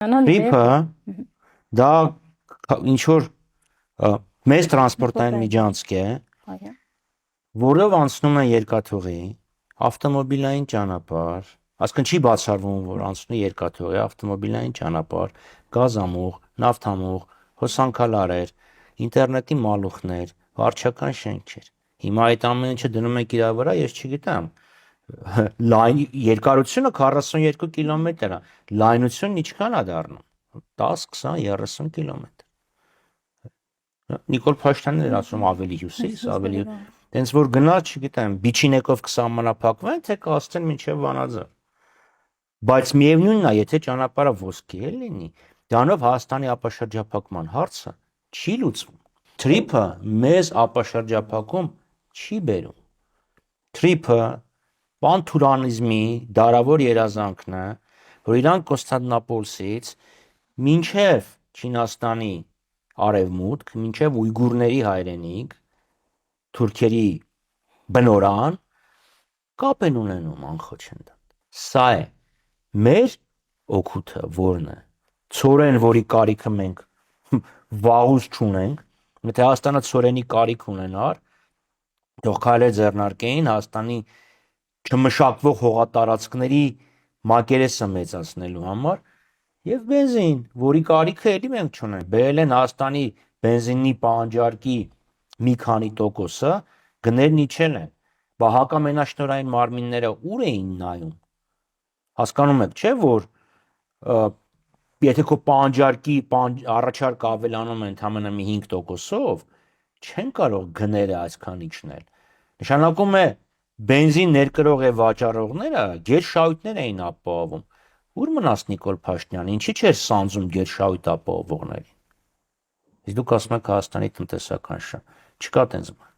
Ռիփը դա ինչ որ մեծ տրանսպորտային միջանցք է, որով անցնում են երկաթուղի, ավտոմոբիլային ճանապարհ, այսինքն չի բացառվում, որ անցնում է երկաթուղի, ավտոմոբիլային ճանապարհ, գազամուղ, նավթամուղ, հոսանքալարեր, ինտերնետի մալուխներ, վարչական շենքեր։ Հիմա այդ ամեն ինչը դնում ենք իր վրա, ես չգիտեմ, լայն երկարությունը 42 կիլոմետր է, լայնությունն ինչքան է դառնում, 10, 20, 30 կիլոմետր։ Նիկոլ Փաշինյանն էր ասում ավելի հյուսիս, ավելի, տենց որ գնաց, չգիտեմ, Բիչինեկով կսահմանափակվեն, թե կհասցնեն մինչև Վանաձոր։ Բայց միևնույնն է, եթե ճանապարհը ոսկի է լինի, դրանով Հայաստանի ապաշրջափակման հարցը չի լուծվում։ Թրիփը մեզ ապաշրջափակում չի բերում։ Թրիփը պանթուրանիզմի դարավոր երազանքն է, որ իրանք Կոնստանդնապոլսից մինչև Չինաստանի արևմուտք, մինչև ույգուրների հայրենիք, թուրքերի բնորան կապ են ունենում անխոչնդատ։ Սա է մեր օգուտը, որն է ցորեն, որի կարիքը մենք վաղուց չունենք, եթե Հայաստանը ցորենի կարիք ունենար, թող քայլեր ձեռնարկեին Հայաստանի չմշակվող հողատարածքների մակերեսը մեծացնելու համար եւ բենզին, որի կարիքը էլի մենք չունենք, բերել են Հայաստանի բենզինի պահանջարկի մի քանի տոկոսը, գներն իջել են, բա հակամենաշնորհային մարմինները ուր էին նայում, հասկանում եք, չէ՞ որ եթե քո պահանջարկի առաջարկը ավելանում է ընդամենը մի 5%-ով, չեն կարող գները այսքան իջնել։ Նշանակում է բենզին ներկրող եւ վաճառողները գերշահույթներ էին ապահովում։ Ուր մնաց Նիկոլ Փաշինյանը, ինչի՞ չէր սանձում գերշահույթ ապահովողներին։ Իսկ դուք ասում եք Հայաստանի տնտեսական շահ, չկա տենց բան։